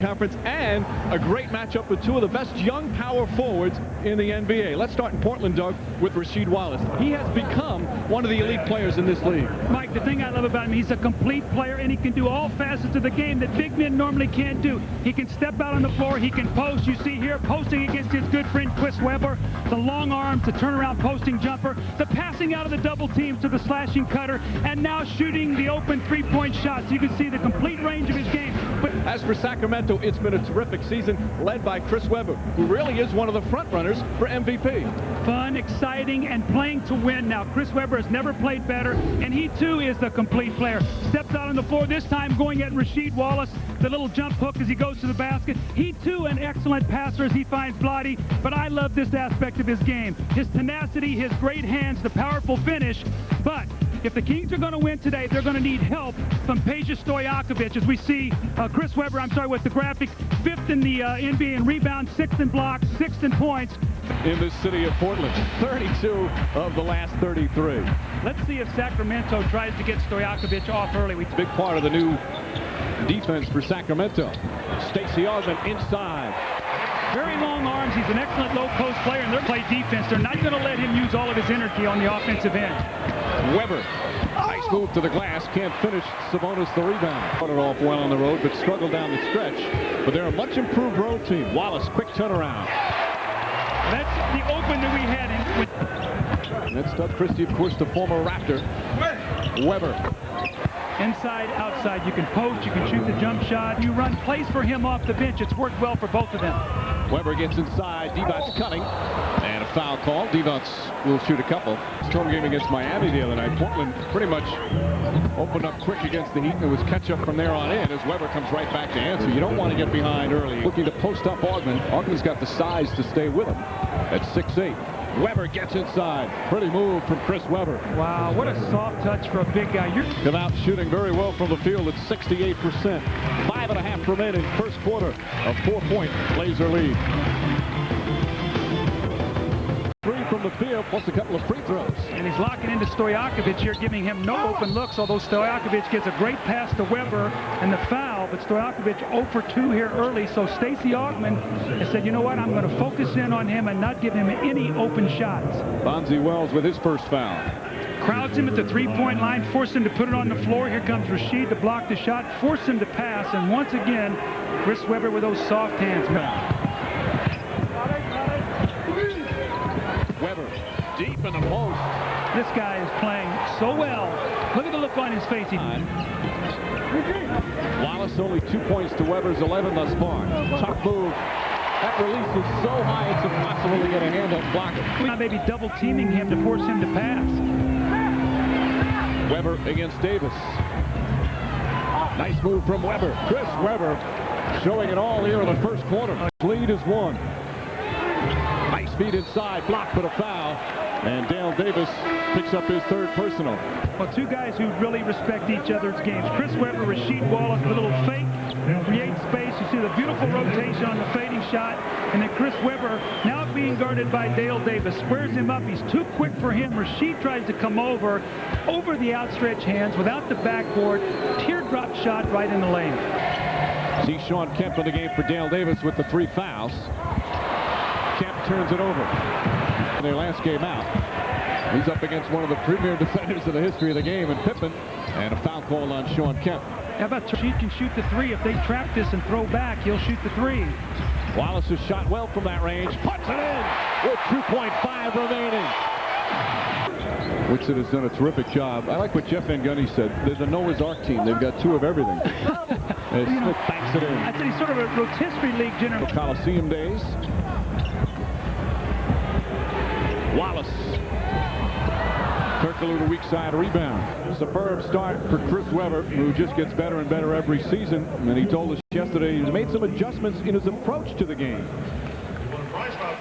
Conference, and a great matchup with two of the best young power forwards in the NBA. Let's start in Portland, Doug, with Rasheed Wallace. He has become one of the elite players in this league. Mike, the thing I love about him, he's a complete player, and he can do all facets of the game that big men normally can't do. He can step out on the floor, he can post. You see here, posting against his good friend Chris Webber, the long arms, the turnaround posting jumper, the passing out of the double teams to the slashing cutter, and now shooting the open three-point shots. You can see the complete range of his game. But as for Sacramento, it's been a terrific season led by Chris Webber, who really is one of the front runners for MVP. Fun, exciting, and playing to win now. Chris Webber has never played better, and he too is the complete player. Steps out on the floor, this time going at Rasheed Wallace, the little jump hook as he goes to the basket. He too an excellent passer as he finds Blotty, but I love this aspect of his game. His tenacity, his great hands, the powerful finish, but if the Kings are going to win today, they're going to need help from Peja Stojakovic, as we see Chris Webber, with the graphic, 5th in the NBA in rebounds, 6th in blocks, 6th in points. In this city of Portland, 32 of the last 33. Let's see if Sacramento tries to get Stojakovic off early. Big part of the new defense for Sacramento. Stacey Augmon inside. Very long arms. He's an excellent low-post player, and they're play defense. They're not going to let him use all of his energy on the offensive end. Weber, nice move to the glass, can't finish. Sabonis the rebound. Started off well on the road, but struggled down the stretch. But they're a much improved road team. Wallace, quick turnaround. That's the open that we had. And that's Doug Christie, of course, the former Raptor. Weber. Inside, outside, you can post, you can shoot the jump shot, you run plays for him off the bench. It's worked well for both of them. Weber gets inside, Devon's cutting, and a foul call. Devon will shoot a couple. Storm game against Miami the other night. Portland pretty much opened up quick against the Heat, and it was catch up from there on in as Weber comes right back to answer. You don't want to get behind early. Looking to post up Augmon. Augmon's got the size to stay with him at 6'8". Weber gets inside. Pretty move from Chris Webber. Wow, what a soft touch for a big guy. Come out shooting very well from the field at 68%. 5.5 remaining, first quarter. A 4-point Blazer lead. 3 from the field, plus a couple of free throws. And he's locking into Stojakovic here, giving him no open looks, although Stojakovic gets a great pass to Webber and the foul, but Stojakovic 0 for 2 here early, so Stacey Augmon has said, you know what, I'm going to focus in on him and not give him any open shots. Bonzi Wells with his first foul. Crowds him at the three-point line, force him to put it on the floor. Here comes Rasheed to block the shot, force him to pass, and once again, Chris Webber with those soft hands. Weber deep in the post. This guy is playing so well. Look at the look on his face. Wallace only 2 points to Weber's 11 thus far. Tough move. That release is so high it's impossible to get a hand on block it. Now maybe double teaming him to force him to pass. Weber against Davis. Nice move from Weber. Chris Webber showing it all here in the first quarter. Lead is 1. Nice feed inside, blocked but a foul. And Dale Davis picks up his 3rd personal. Well, two guys who really respect each other's games. Chris Webber, Rasheed Wallace, a little fake, create space. You see the beautiful rotation on the fading shot. And then Chris Webber, now being guarded by Dale Davis, squares him up. He's too quick for him. Rasheed tries to come over the outstretched hands without the backboard. Teardrop shot right in the lane. See Sean Kemp in the game for Dale Davis with the 3 fouls. Kemp turns it over. Their last game out. He's up against one of the premier defenders in the history of the game, and Pippen, and a foul call on Sean Kemp. How about Rasheed can shoot the 3? If they trap this and throw back, he'll shoot the 3. Wallace has shot well from that range. Puts it in with 2.5 remaining. Whitson has done a terrific job. I like what Jeff Van Gundy said. They're the Noah's Ark team. They've got 2 of everything. And Smith banks it in. I think he's sort of a rotisserie league general. The Coliseum days. Wallace. Turkoglu, the weak side rebound. Superb start for Chris Webber, who just gets better and better every season. And he told us yesterday he's made some adjustments in his approach to the game.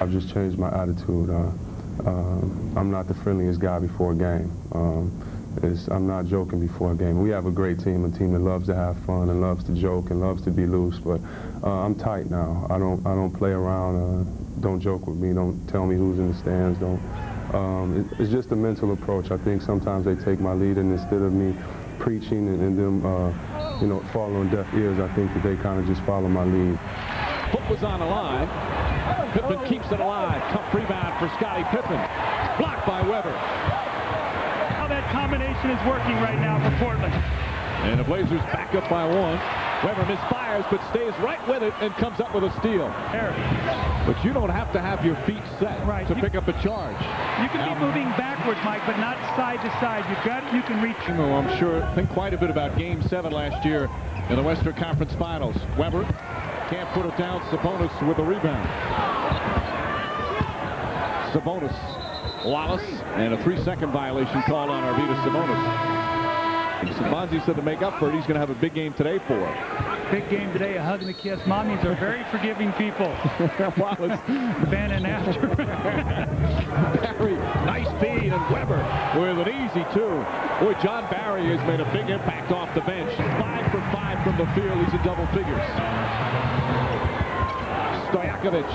I've just changed my attitude. I'm not the friendliest guy before a game. I'm not joking before a game. We have a great team, a team that loves to have fun and loves to joke and loves to be loose. But I'm tight now. I don't play around. Don't joke with me. Don't tell me who's in the stands. It's just a mental approach. I think sometimes they take my lead, and instead of me preaching and them fall on deaf ears. I think that they kind of just follow my lead. Foot was on the line. Pippen keeps it alive. Tough rebound for Scottie Pippen. Blocked by Weber. How that combination is working right now for Portland. And the Blazers back up by one. Weber misfires, but stays right with it and comes up with a steal. But you don't have to have your feet set to pick up a charge. You can be moving backwards, Mike, but not side to side. You've got it. You can reach. I'm sure think quite a bit about Game 7 last year in the Western Conference Finals. Weber can't put it down. Sabonis with the rebound. Sabonis, Wallace, and a 3-second violation called on Arvydas Sabonis. Bonzi said to make up for it, he's going to have a big game today for it. Big game today, a hug and a kiss. Mommies are very forgiving people. Wallace. Ben and after. Barry, nice feed, and Weber with an easy two. Boy, John Barry has made a big impact off the bench. 5 for 5 from the field. He's in double figures. Stojakovic,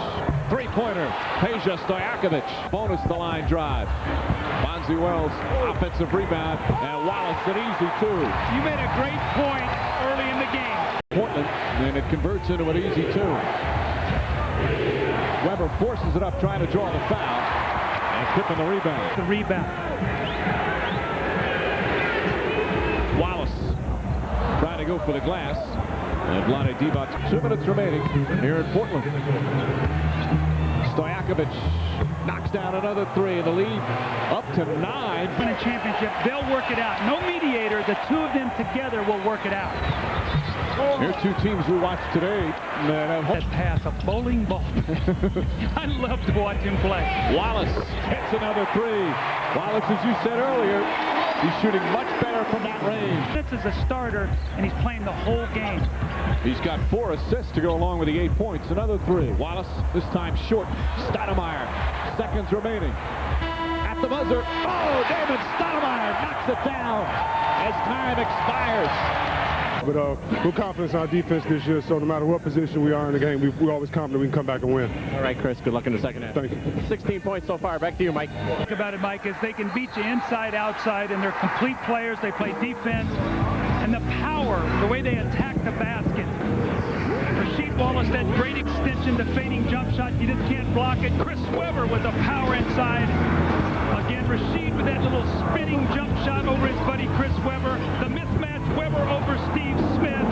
three-pointer. Peja Stojakovic. Bonus the line drive. Bonzi Wells, offensive rebound, and Wallace an easy two. You made a great point early in the game. Portland, and it converts into an easy two. Weber forces it up, trying to draw the foul, and Pippen the rebound. The rebound. Wallace trying to go for the glass, and Vlade Divac. 2 minutes remaining here in Portland. Stojakovic knocks down another three, and the lead up to 9. Winning championship, they'll work it out. No mediator, the two of them together will work it out. Here's two teams we watched today. That pass, a bowling ball. I love to watch him play. Wallace hits another three. Wallace, as you said earlier, he's shooting much better from that range. This is a starter, and he's playing the whole game. He's got 4 assists to go along with the 8 points. Another three. Wallace, this time short. Stoudemire, seconds remaining. At the buzzer. Oh, David Stoudemire knocks it down as time expires. But we're confident in our defense this year, so no matter what position we are in the game, we're always confident we can come back and win. All right, Chris, good luck in the second half. Thank you. 16 points so far. Back to you, Mike. Think about it, Mike, is they can beat you inside, outside, and they're complete players. They play defense. And the power, the way they attack the basket. Rasheed Wallace, that great extension, the fading jump shot, you just can't block it. Chris Weber with the power inside. Again, Rasheed with that little spinning jump shot over his buddy Chris Weber. The mismatch, Weber over Steve Smith.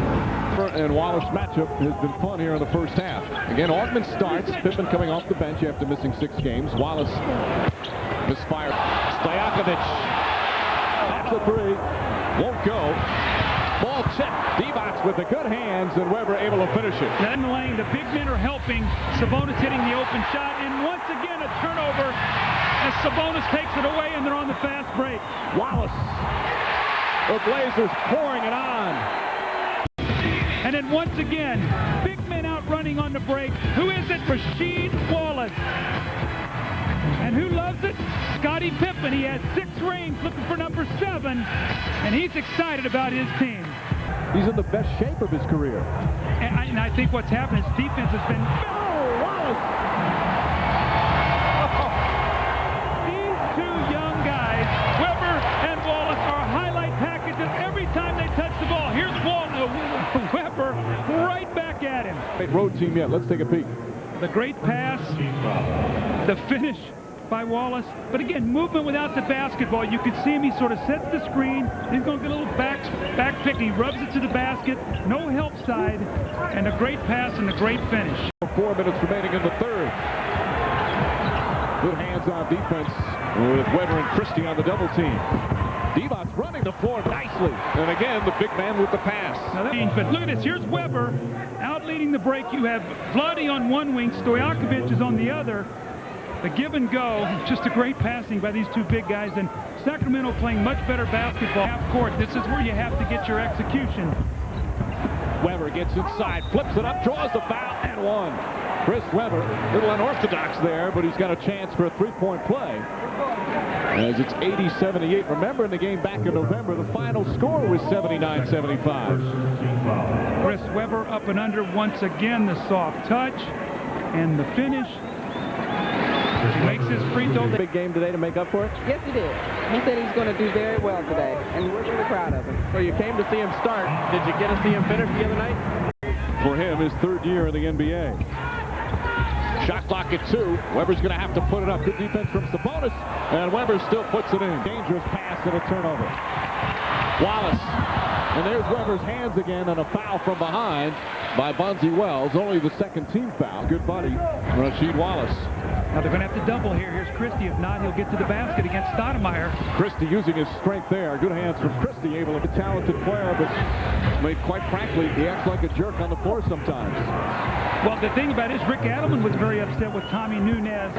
And Wallace matchup has been fun here in the first half. Again, Altman starts. Pippen coming off the bench after missing 6 games. Wallace misfired. Stojakovic. That's a three. Won't go. Ball checked. Divac with the good hands, and Weber able to finish it. In the lane, the big men are helping. Sabonis hitting the open shot, and once again a turnover as Sabonis takes it away, and they're on the fast break. Wallace. The Blazers pouring it on. And then once again, big men out running on the break. Who is it? Rasheed Wallace. And who loves it? Scottie Pippen. He has 6 rings, looking for number 7, and he's excited about his team. He's in the best shape of his career. And I think what's happened is defense has been... Oh, Wallace! These two young guys, Weber and Wallace, are highlight packages every time they touch the ball. Here's Weber right back at him. Great road team yet. Let's take a peek. The great pass, the finish by Wallace. But again, movement without the basketball. You can see him, he sort of sets the screen. He's going to get a little back pick. He rubs it to the basket. No help side. And a great pass and a great finish. 4 minutes remaining in the third. Good hands-on defense with Weber and Christie on the double team. Divac's running the floor nicely. And again, the big man with the pass. Now that, but look at this. Here's Weber out leading the break. You have Vlade on one wing. Stojakovic is on the other. The give and go, just a great passing by these two big guys, and Sacramento playing much better basketball. Half court, this is where you have to get your execution. Weber gets inside, flips it up, draws the foul, and one. Chris Weber, a little unorthodox there, but he's got a chance for a 3-point play. As it's 80-78. Remember, in the game back in November, the final score was 79-75. Chris Weber up and under once again, the soft touch, and the finish. Makes his free throw. Big game today to make up for it? Yes, he did. He said he's going to do very well today, and we're really proud of him. So you came to see him start. Did you get to see him finish the other night? For him, his third year in the NBA. Shot clock at 2. Weber's going to have to put it up. Good defense from Sabonis, and Weber still puts it in. Dangerous pass and a turnover. Wallace, and there's Weber's hands again, and a foul from behind by Bonzi Wells. Only the second team foul. Good buddy, Rasheed Wallace. Now they're going to have to double here. Here's Christie. If not, he'll get to the basket against Stoudemire. Christie using his strength there. Good hands from Christie, able to be a talented player, but quite frankly, he acts like a jerk on the floor sometimes. Well, the thing about it is Rick Adelman was very upset with Tommy Nunez.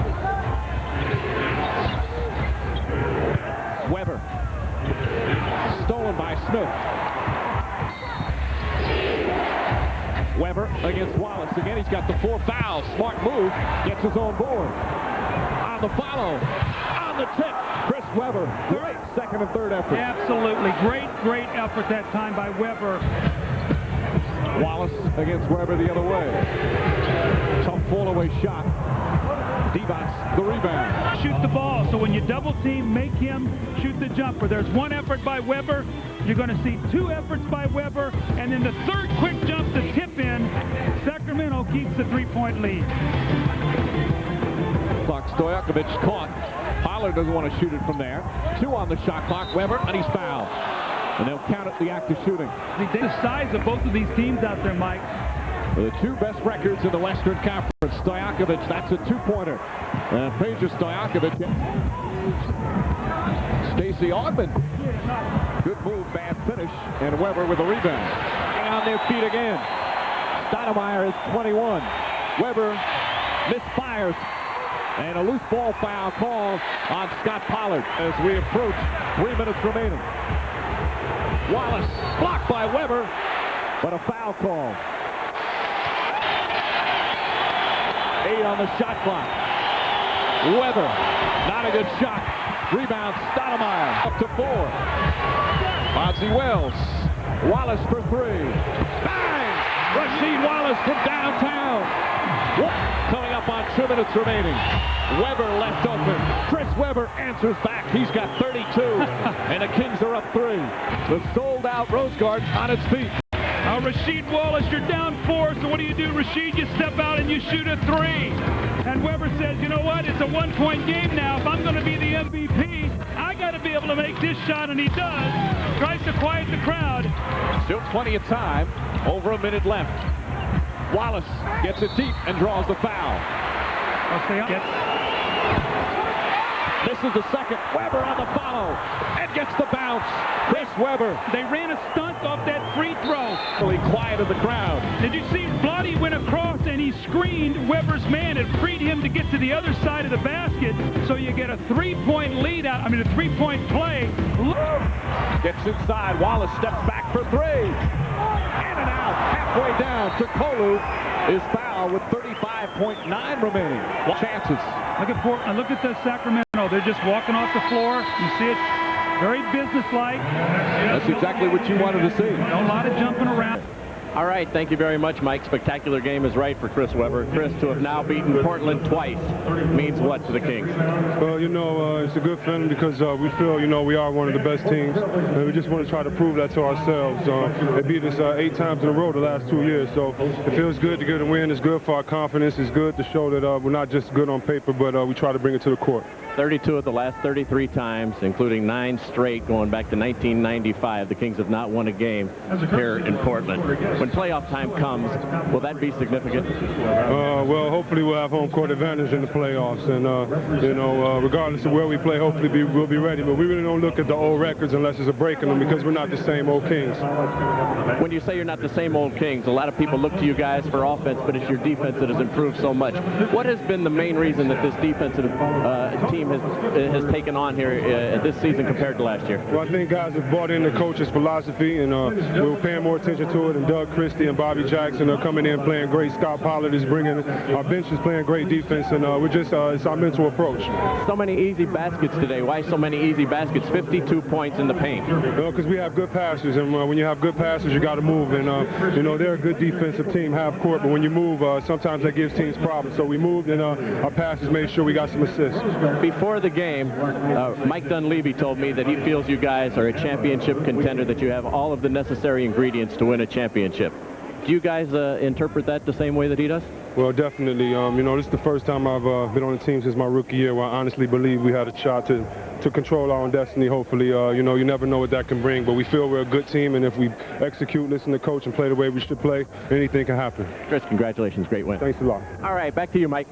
Weber. Stolen by Smith. Weber against Wallace. Again, he's got the 4 fouls. Smart move. Gets his own board. On the follow. On the tip. Chris Weber. Great second and third effort. Absolutely. Great effort that time by Weber. Wallace against Weber the other way. Tough fall-away shot. Divac, the rebound. Shoot the ball. So when you double team, make him shoot the jumper. There's 1 effort by Weber. You're going to see 2 efforts by Weber. And then the third quick jump to tip in. Sacramento keeps the 3-point lead. Stojakovic caught. Pollard doesn't want to shoot it from there. 2 on the shot clock. Weber, and he's fouled. And they'll count it the act of shooting. The size of both of these teams out there, Mike. The 2 best records in the Western Conference. Stojakovic, that's a 2-pointer. Peja Stojakovic. Stacey Augman. Good move, bad finish. And Weber with a rebound. On their feet again. Stoudemire is 21. Weber misfires. And a loose ball foul called on Scott Pollard as we approach 3 minutes remaining. Wallace blocked by Weber, but a foul call. 8 on the shot clock. Weber, not a good shot. Rebound, Stoudemire up to 4. Bonzi Wells. Wallace for 3. Bang! Rasheed Wallace from downtown. Coming up on 2 minutes remaining. Weber left open. Chris Weber answers back. He's got 32. And the Kings are up 3. The sold-out Rose Garden on its feet. Rasheed Wallace, you're down 4, so what do? Rasheed, you step out and you shoot a 3. And Weber says, you know what, it's a 1-point game now. If I'm going to be the MVP, I got to be able to make this shot, and he does. Tries to quiet the crowd. Still plenty of time. Over a minute left. Wallace gets it deep and draws the foul. Misses the second. Weber on the follow and gets the bounce. Chris Weber. They ran a stunt off that free throw. Really quieted the crowd. Did you see Bloody went across and he screened Weber's man and freed him to get to the other side of the basket. So you get a 3-point lead out. I mean, a 3-point play. Gets inside. Wallace steps back for 3. In and out. Halfway down. Tukolu is fouled with 35.9 remaining. Chances. Look at the Sacramento. They're just walking off the floor. You see it, very businesslike. That's exactly what you wanted to see. A lot of jumping around. All right, thank you very much, Mike. Spectacular game is right for Chris Weber. Chris, to have now beaten Portland twice means what to the Kings? Well, it's a good feeling because we feel, we are one of the best teams, and we just want to try to prove that to ourselves. They beat us 8 times in a row the last 2 years, so it feels good to get a win. It's good for our confidence. It's good to show that we're not just good on paper, but we try to bring it to the court. 32 of the last 33 times, including 9 straight going back to 1995. The Kings have not won a game here in Portland. When playoff time comes, will that be significant? Well, hopefully we'll have home court advantage in the playoffs, and regardless of where we play, hopefully we'll be ready. But we really don't look at the old records unless there's a break in them because we're not the same old Kings. When you say you're not the same old Kings, a lot of people look to you guys for offense, but it's your defense that has improved so much. What has been the main reason that this defensive team team has taken on here this season compared to last year? Well, I think guys have bought in the coach's philosophy, and we're paying more attention to it. And Doug Christie and Bobby Jackson are coming in playing great. Scott Pollard is bringing our bench is playing great defense, and we're just it's our mental approach. So many easy baskets today. Why so many easy baskets? 52 points in the paint. Because we have good passers, and when you have good passers, you got to move. And you know, they're a good defensive team, half court, but when you move, sometimes that gives teams problems. So we moved, and our passers made sure we got some assists. Before the game, Mike Dunleavy told me that he feels you guys are a championship contender, that you have all of the necessary ingredients to win a championship. Do you guys interpret that the same way that he does? Well, definitely. You know, this is the first time I've been on the team since my rookie year where I honestly believe we had a shot to control our own destiny, hopefully. You know, you never know what that can bring, but we feel we're a good team, and if we execute, listen to coach, and play the way we should play, anything can happen. Chris, congratulations. Great win. Thanks a lot. All right, back to you, Mike.